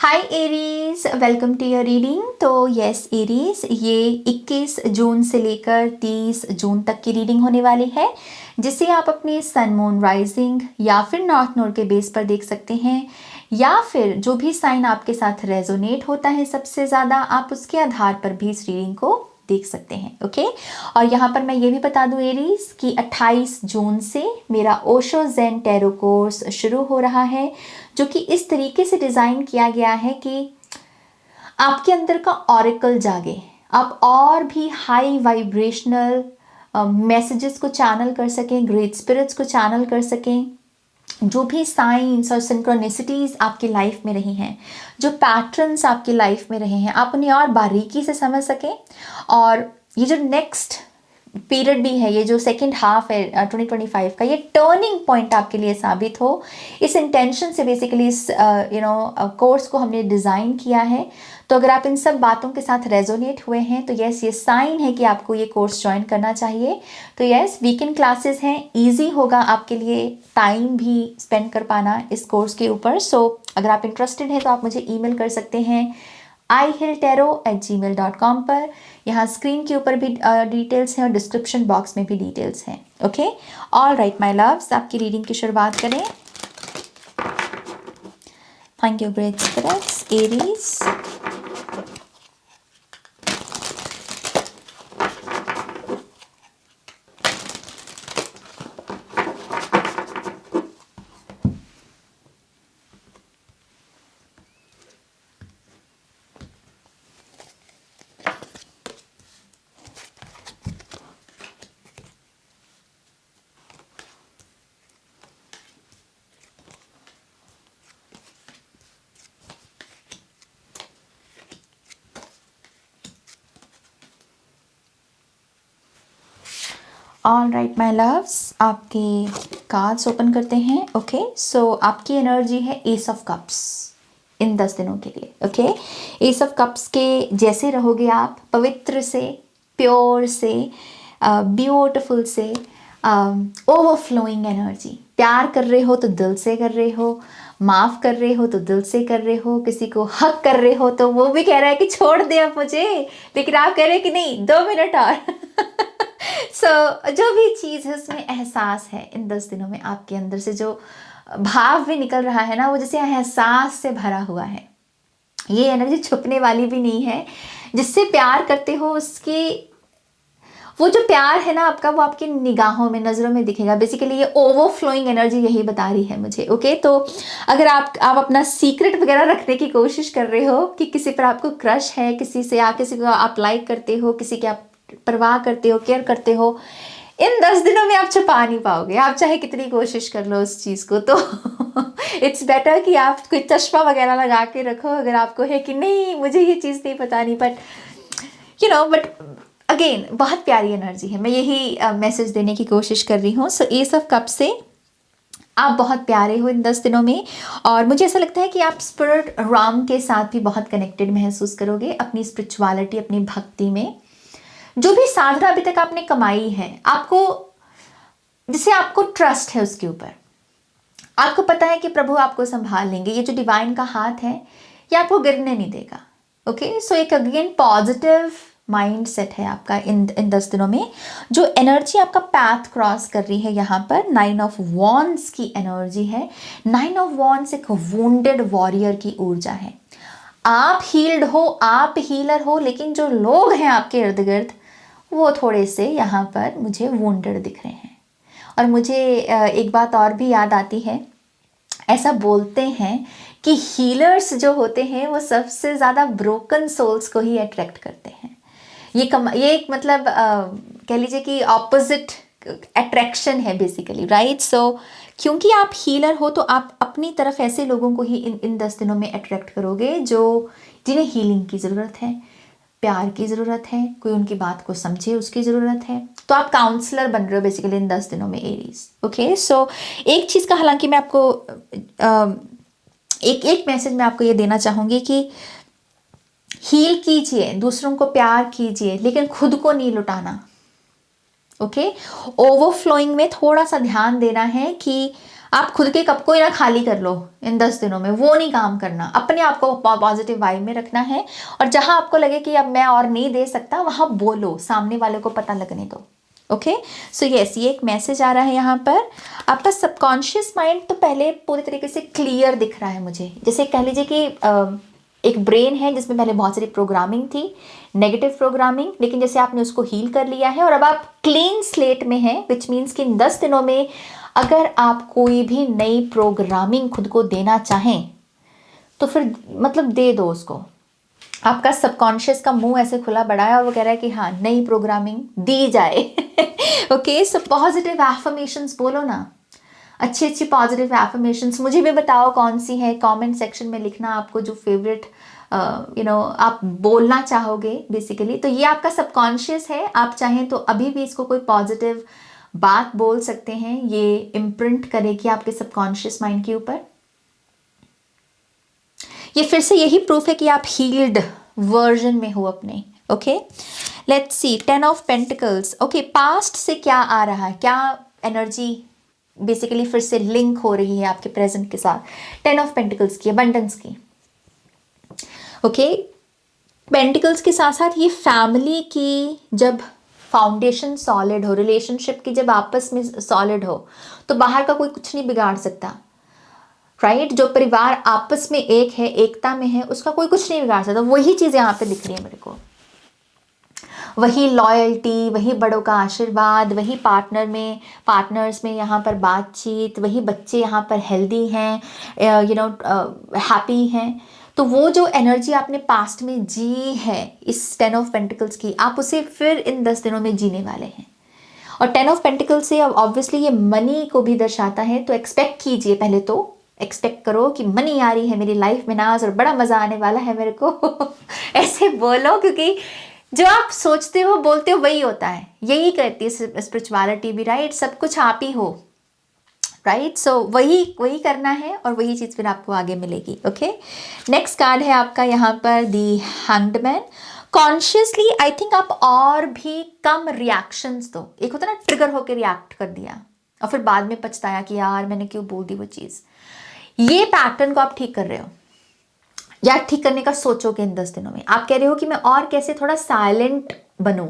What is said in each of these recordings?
Hi Aries, welcome to your reading. तो yes Aries, ये 21 जून से लेकर 30 जून तक की रीडिंग होने वाली है, जिसे आप अपने सन मून राइजिंग या फिर नॉर्थ नोड के बेस पर देख सकते हैं, या फिर जो भी साइन आपके साथ रेजोनेट होता है सबसे ज़्यादा, आप उसके आधार पर भी इस रीडिंग को देख सकते हैं। ओके, और यहाँ पर मैं ये भी बता दूं एरीज कि 28 जून से मेरा ओशो ज़ेन टैरो कोर्स शुरू हो रहा है, जो कि इस तरीके से डिज़ाइन किया गया है कि आपके अंदर का ऑरेकल जागे, आप और भी हाई वाइब्रेशनल मैसेजेस को चैनल कर सकें, ग्रेट स्पिरिट्स को चैनल कर सकें। जो भी साइंस और सिंक्रोनिसिटीज़ आपकी लाइफ में रही हैं, जो पैटर्न्स आपकी लाइफ में रहे हैं, आप उन्हें और बारीकी से समझ सकें। और ये जो नेक्स्ट पीरियड भी है, ये जो सेकंड हाफ है 2025 का, ये टर्निंग पॉइंट आपके लिए साबित हो, इस इंटेंशन से बेसिकली इस कोर्स को हमने डिज़ाइन किया है। तो अगर आप इन सब बातों के साथ रेजोनेट हुए हैं तो यस, ये साइन है कि आपको ये कोर्स ज्वाइन करना चाहिए। तो यस, वीकेंड क्लासेस हैं, ईजी होगा आपके लिए टाइम भी स्पेंड कर पाना इस कोर्स के ऊपर। सो अगर आप इंटरेस्टेड हैं तो आप मुझे ईमेल कर सकते हैं ihilltarot@gmail.com पर। यहाँ स्क्रीन के ऊपर भी डिटेल्स हैं और डिस्क्रिप्शन बॉक्स में भी डिटेल्स हैं। Okay, all right my loves, आपकी रीडिंग की शुरुआत करें। Thank you great spirits. Aries, all right my loves, आपके कार्ड्स ओपन करते हैं। ओके, सो आपकी एनर्जी है एस ऑफ कप्स इन 10 दिनों के लिए। ओके, एस ऑफ कप्स के जैसे रहोगे आप, पवित्र से, प्योर से, ब्यूटिफुल से, ओवरफ्लोइंग एनर्जी। प्यार कर रहे हो तो दिल से कर रहे हो, माफ़ कर रहे हो तो दिल से कर रहे हो, किसी को हक कर रहे हो तो वो भी कह रहा है कि छोड़ दे अब मुझे, लेकिन आप कह रहे हो कि नहीं, 2 मिनट और जो भी चीज़ है उसमें एहसास है। इन 10 दिनों में आपके अंदर से जो भाव भी निकल रहा है ना, वो जैसे एहसास से भरा हुआ है। ये एनर्जी छुपने वाली भी नहीं है। जिससे प्यार करते हो उसकी, वो जो प्यार है ना आपका, वो आपकी निगाहों में, नज़रों में दिखेगा। बेसिकली ये ओवरफ्लोइंग एनर्जी यही बता रही है मुझे। ओके, तो अगर आप अपना सीक्रेट वगैरह रखने की कोशिश कर रहे हो कि किसी पर आपको क्रश है, किसी से या किसी को आप लाइक करते हो, किसी की आप परवाह करते हो, केयर करते हो, इन 10 दिनों में आप छुपा नहीं पाओगे, आप चाहे कितनी कोशिश कर लो उस चीज़ को। तो इट्स बेटर कि आप कोई चश्मा वगैरह लगा के रखो अगर आपको है कि नहीं मुझे ये चीज़ नहीं बतानी। बट बट अगेन बहुत प्यारी एनर्जी है, मैं यही मैसेज देने की कोशिश कर रही हूँ। सो एस ऑफ कप से आप बहुत प्यारे हो इन 10 दिनों में, और मुझे ऐसा लगता है कि आप स्पिरिट राम के साथ भी बहुत कनेक्टेड महसूस करोगे, अपनी स्पिरिचुअलिटी, अपनी भक्ति में। जो भी साधना अभी तक आपने कमाई है, आपको जिसे आपको ट्रस्ट है उसके ऊपर, आपको पता है कि प्रभु आपको संभाल लेंगे, ये जो डिवाइन का हाथ है ये आपको गिरने नहीं देगा। ओके, सो एक अगेन पॉजिटिव माइंड सेट है आपका इन 10 दिनों में। जो एनर्जी आपका पाथ क्रॉस कर रही है यहाँ पर, 9 ऑफ वॉन्ड्स की एनर्जी है। 9 ऑफ वॉन्ड्स एक वुंडेड वॉरियर की ऊर्जा है। आप हील्ड हो, आप हीलर हो, लेकिन जो लोग हैं आपके इर्द गिर्द वो थोड़े से यहाँ पर मुझे वुंडेड दिख रहे हैं। और मुझे एक बात और भी याद आती है, ऐसा बोलते हैं कि हीलर्स जो होते हैं वो सबसे ज़्यादा ब्रोकन सोल्स को ही अट्रैक्ट करते हैं। ये एक मतलब कह लीजिए कि ऑपोजिट अट्रैक्शन है बेसिकली, राइट। सो क्योंकि आप हीलर हो तो आप अपनी तरफ ऐसे लोगों को ही इन 10 दिनों में अट्रैक्ट करोगे जिन्हें हीलिंग की ज़रूरत है, प्यार की ज़रूरत है, कोई उनकी बात को समझे उसकी ज़रूरत है। तो आप काउंसलर बन रहे हो बेसिकली इन 10 दिनों में एरीज। ओके, सो एक चीज़ का हालांकि मैं आपको एक मैसेज मैं आपको ये देना चाहूँगी कि हील कीजिए, दूसरों को प्यार कीजिए, लेकिन खुद को नहीं लुटाना। ओके, ओवरफ्लोइंग में थोड़ा सा ध्यान देना है कि आप खुद के कप को ही ना खाली कर लो इन 10 दिनों में, वो नहीं काम करना। अपने आप को पॉजिटिव वाइब में रखना है, और जहां आपको लगे कि अब मैं और नहीं दे सकता, वहां बोलो, सामने वाले को पता लगने दो। ओके, सो यस, ये एक मैसेज आ रहा है यहाँ पर। आपका सबकॉन्शियस माइंड तो पहले पूरी तरीके से क्लियर दिख रहा है मुझे। जैसे कह लीजिए कि एक ब्रेन है जिसमें पहले बहुत सारी प्रोग्रामिंग थी, नेगेटिव प्रोग्रामिंग, लेकिन जैसे आपने उसको हील कर लिया है और अब आप क्लीन स्लेट में हैं, विच मीन्स कि इन 10 दिनों में अगर आप कोई भी नई प्रोग्रामिंग खुद को देना चाहें तो फिर मतलब दे दो उसको। आपका सबकॉन्शियस का मुंह ऐसे खुला बड़ा है और वो कह रहा है कि हाँ, नई प्रोग्रामिंग दी जाए। ओके, सो पॉजिटिव एफर्मेशंस बोलो ना, अच्छी अच्छी पॉजिटिव एफर्मेशंस। मुझे भी बताओ कौन सी है, कमेंट सेक्शन में लिखना आपको जो फेवरेट आप बोलना चाहोगे बेसिकली। तो ये आपका सबकॉन्शियस है, आप चाहें तो अभी भी इसको कोई पॉजिटिव बात बोल सकते हैं, ये इम्प्रिंट करेगी आपके सबकॉन्शियस माइंड के ऊपर। ये फिर से यही प्रूफ है कि आप हील्ड वर्जन में हो अपने। Okay, let's see 10 of pentacles. Okay, past से क्या आ रहा है, क्या एनर्जी बेसिकली फिर से लिंक हो रही है आपके प्रेजेंट के साथ। 10 ऑफ पेंटिकल्स की, अबंडेंस की। ओके, पेंटिकल्स के साथ साथ ये फैमिली की जब फाउंडेशन सॉलिड हो, रिलेशनशिप की जब आपस में सॉलिड हो, तो बाहर का कोई कुछ नहीं बिगाड़ सकता, राइट? जो परिवार आपस में एक है, एकता में है, उसका कोई कुछ नहीं बिगाड़ सकता। वही चीज़ यहाँ पे दिख रही है मेरे को, वही लॉयल्टी, वही बड़ों का आशीर्वाद, वही पार्टनर्स में यहाँ पर बातचीत, वही बच्चे यहाँ पर हेल्दी हैं, हैप्पी हैं। तो वो जो एनर्जी आपने पास्ट में जी है इस 10 ऑफ पेंटिकल्स की, आप उसे फिर इन 10 दिनों में जीने वाले हैं। और 10 ऑफ पेंटिकल्स से ऑब्वियसली ये मनी को भी दर्शाता है, तो एक्सपेक्ट कीजिए, पहले तो एक्सपेक्ट करो कि मनी आ रही है मेरी लाइफ में नाज, और बड़ा मज़ा आने वाला है मेरे को। ऐसे बोलो, क्योंकि जो आप सोचते हो बोलते हो वही होता है, यही कहती है स्पिरिचुअलिटी भी, राइट? सब कुछ आप ही हो, राइट? सो वही करना है और वही चीज़ फिर आपको आगे मिलेगी। ओके, नेक्स्ट कार्ड है आपका यहाँ पर the hanged man. Consciously I think आप और भी कम रिएक्शंस दो। एक होता है ना, ट्रिगर होकर रिएक्ट कर दिया और फिर बाद में पछताया कि यार मैंने क्यों बोल दी वो चीज़। ये पैटर्न को आप ठीक कर रहे हो या ठीक करने का सोचोगे इन 10 दिनों में। आप कह रहे हो कि मैं और कैसे थोड़ा साइलेंट बनूं।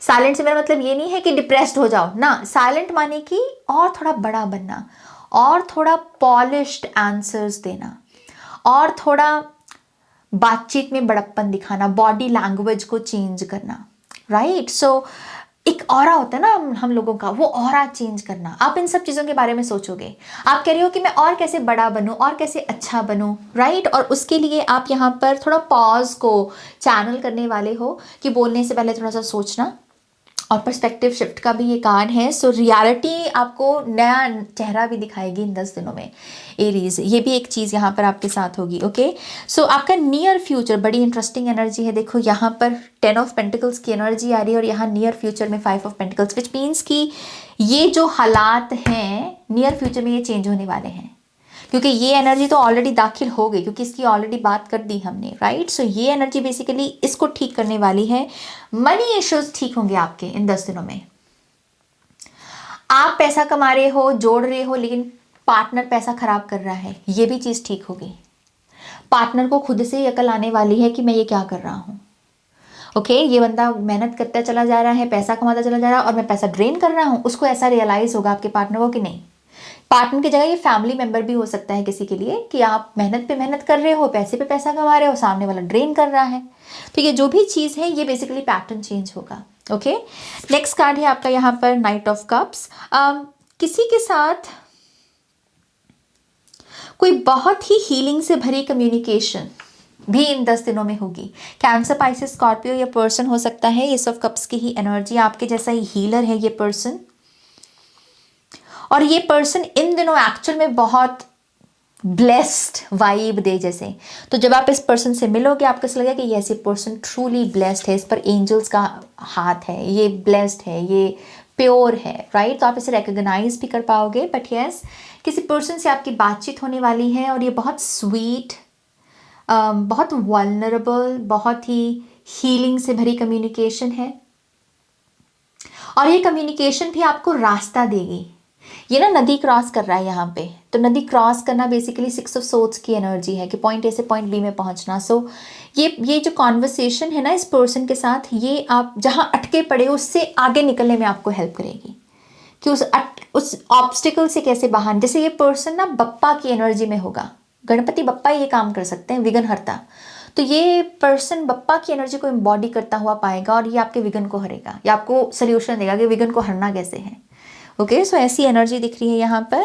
साइलेंट से मेरा मतलब ये नहीं है कि डिप्रेस्ड हो जाओ ना, साइलेंट माने कि और थोड़ा बड़ा बनना, और थोड़ा पॉलिश्ड आंसर्स देना, और थोड़ा बातचीत में बड़प्पन दिखाना, बॉडी लैंग्वेज को चेंज करना, राइट? सो एक ऑरा होता है ना हम लोगों का, वो ऑरा चेंज करना। आप इन सब चीज़ों के बारे में सोचोगे। आप कह रहे हो कि मैं और कैसे बड़ा बनूं, और कैसे अच्छा बनूं, राइट? और उसके लिए आप यहाँ पर थोड़ा पॉज को चैनल करने वाले हो कि बोलने से पहले थोड़ा सा सोचना। और पर्सपेक्टिव शिफ्ट का भी ये कार्ड है। सो रियलिटी आपको नया चेहरा भी दिखाएगी इन 10 दिनों में, एरीज। ये भी एक चीज़ यहाँ पर आपके साथ होगी। ओके, सो आपका नियर फ्यूचर बड़ी इंटरेस्टिंग एनर्जी है। देखो यहाँ पर 10 ऑफ पेंटिकल्स की एनर्जी आ रही है और यहाँ नियर फ्यूचर में 5 ऑफ पेंटिकल्स, विच मीन्स कि ये जो हालात हैं नियर फ्यूचर में ये चेंज होने वाले हैं, क्योंकि ये एनर्जी तो ऑलरेडी दाखिल हो गई, क्योंकि इसकी ऑलरेडी बात कर दी हमने, राइट? सो ये एनर्जी बेसिकली इसको ठीक करने वाली है। मनी इश्यूज ठीक होंगे आपके इन 10 दिनों में। आप पैसा कमा रहे हो, जोड़ रहे हो, लेकिन पार्टनर पैसा खराब कर रहा है, ये भी चीज़ ठीक होगी। पार्टनर को खुद से ही अकल आने वाली है कि मैं ये क्या कर रहा हूँ। ओके, ये बंदा मेहनत करता चला जा रहा है, पैसा कमाता चला जा रहा है और मैं पैसा ड्रेन कर रहा हूँ। उसको ऐसा रियलाइज होगा आपके पार्टनर को कि नहीं, पार्टनर की जगह ये फैमिली मेंबर भी हो सकता है किसी के लिए, कि आप मेहनत पे मेहनत कर रहे हो, पैसे पे पैसा कमा रहे हो, सामने वाला ड्रेन कर रहा है। तो ये जो भी चीज़ है ये बेसिकली पैटर्न चेंज होगा। ओके, नेक्स्ट कार्ड है आपका यहाँ पर नाइट ऑफ कप्स। किसी के साथ कोई बहुत ही हीलिंग से भरी कम्युनिकेशन भी इन 10 दिनों में होगी। कैंसर, पाइसेस, स्कॉर्पियो ये पर्सन हो सकता है। एस ऑफ कप्स की ही एनर्जी, आपके जैसा ही हीलर है ये पर्सन। और ये पर्सन इन दिनों एक्चुअल में बहुत ब्लेस्ड वाइब दे जैसे। तो जब आप इस पर्सन से मिलोगे आपको ऐसा लगेगा कि यस, ये पर्सन ट्रूली ब्लेस्ड है, इस पर एंजल्स का हाथ है, ये ब्लेस्ड है, ये प्योर है, राइट? तो आप इसे रिकग्नाइज भी कर पाओगे। बट यस, किसी पर्सन से आपकी बातचीत होने वाली है और ये बहुत स्वीट, बहुत वल्नरेबल, बहुत ही हीलिंग से भरी कम्युनिकेशन है। और ये कम्युनिकेशन भी आपको रास्ता देगी। ये ना नदी क्रॉस कर रहा है यहाँ पे, तो नदी क्रॉस करना बेसिकली 6 ऑफ सोर्ड्स की एनर्जी है कि पॉइंट ए से पॉइंट बी में पहुँचना। सो ये जो कॉन्वर्सेशन है ना इस पर्सन के साथ, ये आप जहाँ अटके पड़े उससे आगे निकलने में आपको हेल्प करेगी कि उस ऑब्स्टिकल से कैसे बाहर। जैसे ये पर्सन ना बप्पा की एनर्जी में होगा, गणपति बप्पा ये काम कर सकते हैं, विघ्नहर्ता। तो ये पर्सन बप्पा की एनर्जी को एम्बॉडी करता हुआ पाएगा और ये आपके विघ्न को हरेगा या आपको सोल्यूशन देगा कि विघ्न को हरना कैसे है। ओके, सो ऐसी एनर्जी दिख रही है यहाँ पर।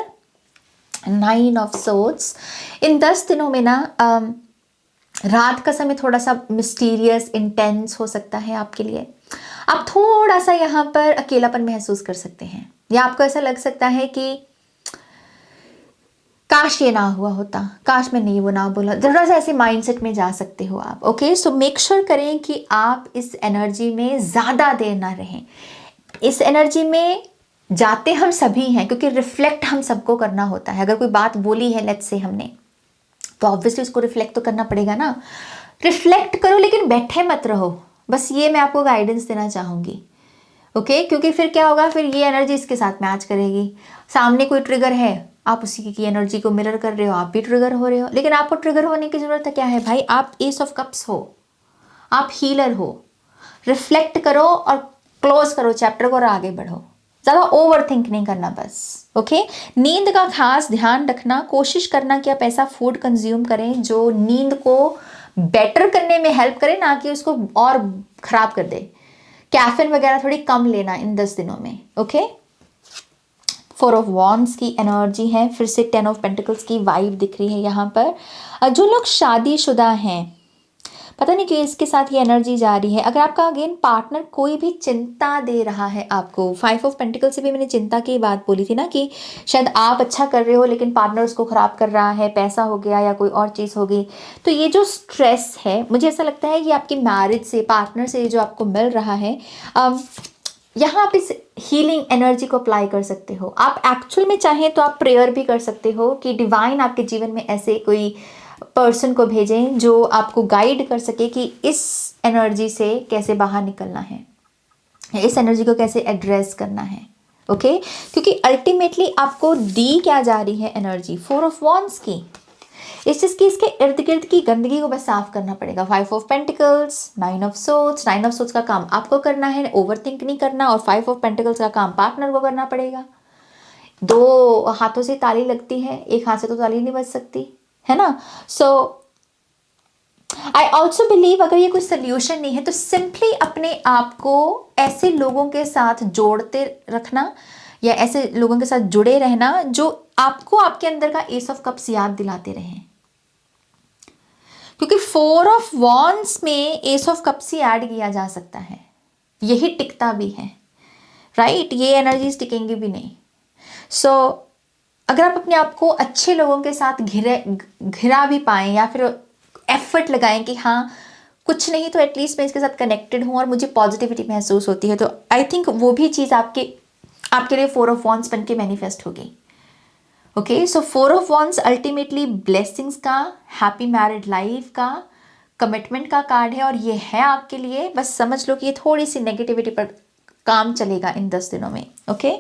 9 ऑफ सोर्ड्स। इन 10 दिनों में ना रात का समय थोड़ा सा मिस्टीरियस इंटेंस हो सकता है आपके लिए। आप थोड़ा सा यहाँ पर अकेलापन महसूस कर सकते हैं या आपको ऐसा लग सकता है कि काश ये ना हुआ होता, काश मैंने वो ना बोला, थोड़ा सा ऐसे माइंडसेट में जा सकते हो आप। ओके, सो मेक श्योर करें कि आप इस एनर्जी में ज़्यादा देर ना रहें। इस एनर्जी में जाते हम सभी हैं क्योंकि रिफ्लेक्ट हम सबको करना होता है। अगर कोई बात बोली है लेट्स से हमने, तो ऑब्वियसली उसको रिफ्लेक्ट तो करना पड़ेगा ना। रिफ्लेक्ट करो लेकिन बैठे मत रहो, बस ये मैं आपको गाइडेंस देना चाहूँगी। ओके, क्योंकि फिर क्या होगा, फिर ये एनर्जी इसके साथ मैच करेगी। सामने कोई ट्रिगर है, आप उसी की एनर्जी को मिरर कर रहे हो, आप भी ट्रिगर हो रहे हो। लेकिन आपको ट्रिगर होने की ज़रूरत है क्या है भाई, आप एस ऑफ कप्स हो, आप हीलर हो। रिफ्लेक्ट करो और क्लोज करो चैप्टर को और आगे बढ़ो, ज़्यादा ओवर थिंक नहीं करना बस। ओके, नींद का खास ध्यान रखना, कोशिश करना कि आप ऐसा फूड कंज्यूम करें जो नींद को बेटर करने में हेल्प करे, ना कि उसको और ख़राब कर दे। कैफीन वगैरह थोड़ी कम लेना इन 10 दिनों में। ओके, 4 ऑफ वॉन्ड्स की एनर्जी है, फिर से 10 ऑफ पेंटिकल्स की वाइब दिख रही है यहाँ पर। जो लोग शादीशुदा हैं, पता नहीं क्यों इसके साथ ये एनर्जी जा रही है। अगर आपका अगेन पार्टनर कोई भी चिंता दे रहा है आपको, 5 ऑफ पेंटिकल से भी मैंने चिंता की बात बोली थी ना कि शायद आप अच्छा कर रहे हो लेकिन पार्टनर उसको ख़राब कर रहा है, पैसा हो गया या कोई और चीज़ हो गई। तो ये जो स्ट्रेस है, मुझे ऐसा लगता है कि आपकी मैरिज से, पार्टनर से जो आपको मिल रहा है, यहाँ आप इस हीलिंग एनर्जी को अप्लाई कर सकते हो। आप एक्चुअल में चाहें तो आप प्रेयर भी कर सकते हो कि डिवाइन आपके जीवन में ऐसे कोई पर्सन को भेजें जो आपको गाइड कर सके कि इस एनर्जी से कैसे बाहर निकलना है, इस एनर्जी को कैसे एड्रेस करना है। ओके, क्योंकि अल्टीमेटली आपको दी क्या जा रही है एनर्जी, 4 ऑफ वॉन्ड्स की। इस चीज़ की, इसके इर्द गिर्द की गंदगी को बस साफ करना पड़ेगा। 5 of pentacles, 9 of swords. 9 of swords का काम आपको करना है, ओवर थिंक नहीं करना, और 5 ऑफ पेंटिकल्स का काम पार्टनर को करना पड़ेगा। 2 हाथों से ताली लगती है, एक हाथ से तो ताली नहीं बज सकती, है ना। सो आई ऑल्सो बिलीव अगर ये कोई सोल्यूशन नहीं है तो सिंपली अपने आप को ऐसे लोगों के साथ जोड़ते रखना या ऐसे लोगों के साथ जुड़े रहना जो आपको आपके अंदर का एस ऑफ कप्स याद दिलाते रहें। क्योंकि 4 ऑफ वॉन्ड्स में S of cups he add किया जा सकता है, यही टिकता भी है, राइट। ये एनर्जीज टिकेंगी भी नहीं। सो अगर आप अपने आप को अच्छे लोगों के साथ घिरा भी पाएं या फिर एफर्ट लगाएं कि हाँ कुछ नहीं तो एटलीस्ट मैं इसके साथ कनेक्टेड हूँ और मुझे पॉजिटिविटी महसूस होती है, तो आई थिंक वो भी चीज़ आपके लिए 4 ऑफ वॉन्ड्स बन के मैनिफेस्ट होगी। Okay, so 4 of wands ultimately blessings का, हैप्पी मैरिड लाइफ का, कमिटमेंट का कार्ड है और ये है आपके लिए। बस समझ लो कि ये थोड़ी सी नेगेटिविटी पर काम चलेगा इन 10 दिनों में। ओके,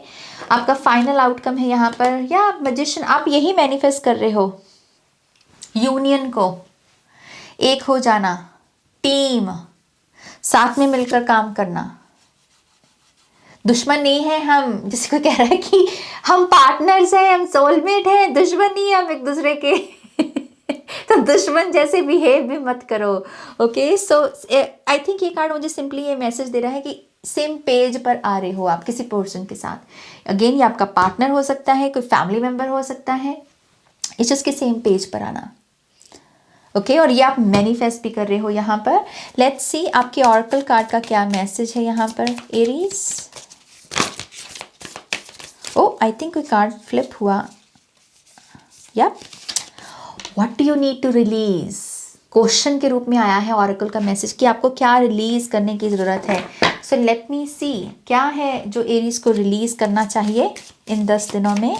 आपका फाइनल आउटकम है यहाँ पर, या मैजिशियन, आप यही मैनिफेस्ट कर रहे हो, यूनियन को, एक हो जाना, टीम, साथ में मिलकर काम करना। दुश्मन नहीं है हम, जिसे कोई कह रहा है कि हम पार्टनर्स हैं, हम सोलमेट हैं, दुश्मन नहीं है हम एक दूसरे के तो दुश्मन जैसे बिहेव भी मत करो। ओके, सो आई थिंक ये कार्ड मुझे सिंपली ये मैसेज दे रहा है कि सेम पेज पर आ रहे हो आप किसी पर्सन के साथ। अगेन ये आपका पार्टनर हो सकता है, कोई फैमिली मेम्बर हो सकता है, इट्स जस्ट के सेम पेज पर आना। ओके, और ये आप मैनिफेस्ट भी कर रहे हो यहाँ पर। लेट्स सी आपके ऑरेकल कार्ड का क्या मैसेज है यहाँ पर एरीज। ओ आई थिंक कोई कार्ड फ्लिप हुआ। या what do you need to release, question के रूप में आया है ऑरेकल का मैसेज कि आपको क्या रिलीज करने की ज़रूरत है। सो लेट मी सी क्या है जो एरीज को रिलीज करना चाहिए इन 10 दिनों में।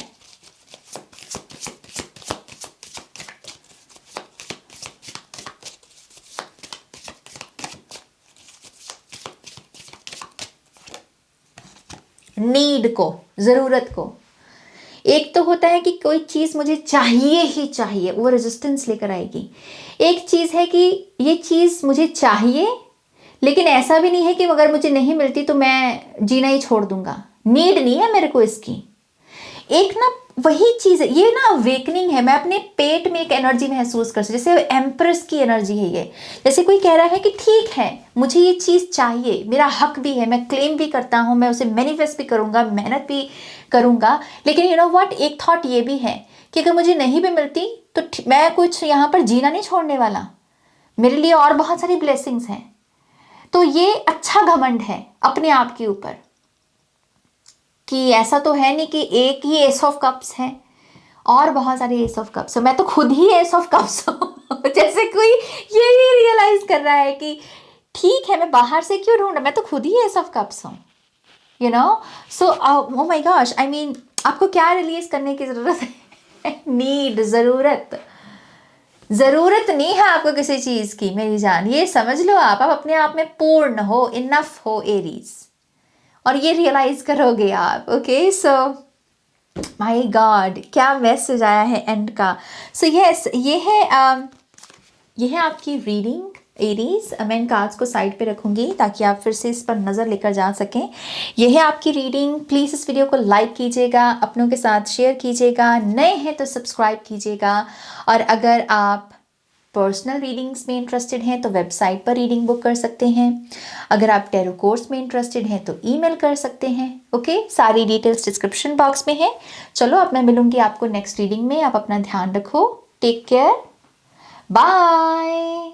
नीड को, ज़रूरत को, एक तो होता है कि कोई चीज़ मुझे चाहिए ही चाहिए, वो रेजिस्टेंस लेकर आएगी। एक चीज़ है कि ये चीज़ मुझे चाहिए, लेकिन ऐसा भी नहीं है कि अगर मुझे नहीं मिलती तो मैं जीना ही छोड़ दूंगा, नीड नहीं है मेरे को इसकी। एक ना वही चीज़ है, ये ना अवेकनिंग है। मैं अपने पेट में एक एनर्जी महसूस कर सकती, जैसे एम्प्रेस की एनर्जी है ये। जैसे कोई कह रहा है कि ठीक है मुझे ये चीज़ चाहिए, मेरा हक भी है, मैं क्लेम भी करता हूँ, मैं उसे मैनिफेस्ट भी करूँगा, मेहनत भी करूँगा, लेकिन यू नो व्हाट, एक थॉट ये भी है कि अगर मुझे नहीं भी मिलती तो मैं कुछ यहाँ पर जीना नहीं छोड़ने वाला, मेरे लिए और बहुत सारी ब्लेसिंग्स हैं। तो ये अच्छा घमंड है अपने आप के ऊपर कि ऐसा तो है नहीं कि एक ही एस ऑफ कप्स है और बहुत सारे एस ऑफ कप्स है, मैं तो खुद ही एस ऑफ कप्स हूँ। जैसे कोई ये ही रियलाइज कर रहा है कि ठीक है मैं बाहर से क्यों ढूंढ रहा, मैं तो खुद ही एस ऑफ कप्स हूँ, you know. So oh my gosh, I mean आपको क्या रिलीज करने की ज़रूरत है? नीड, ज़रूरत नहीं है आपको किसी चीज़ की मेरी जान, ये समझ लो आप अपने आप में पूर्ण हो, इनफ हो एरीज, और ये रियलाइज करोगे आप। ओके, सो माय गॉड क्या मैसेज आया है एंड का। सो यस, ये है आपकी रीडिंग एरीज। मैं इन कार्ड्स को साइड पे रखूंगी ताकि आप फिर से इस पर नज़र लेकर जा सकें। ये है आपकी रीडिंग। प्लीज़ इस वीडियो को लाइक कीजिएगा, अपनों के साथ शेयर कीजिएगा, नए हैं तो सब्सक्राइब कीजिएगा, और अगर आप पर्सनल रीडिंग्स में इंटरेस्टेड हैं तो वेबसाइट पर रीडिंग बुक कर सकते हैं। अगर आप टैरो कोर्स में इंटरेस्टेड हैं तो ईमेल कर सकते हैं। ओके, सारी डिटेल्स डिस्क्रिप्शन बॉक्स में है। चलो अब मैं मिलूंगी आपको नेक्स्ट रीडिंग में। आप अपना ध्यान रखो, टेक केयर, बाय।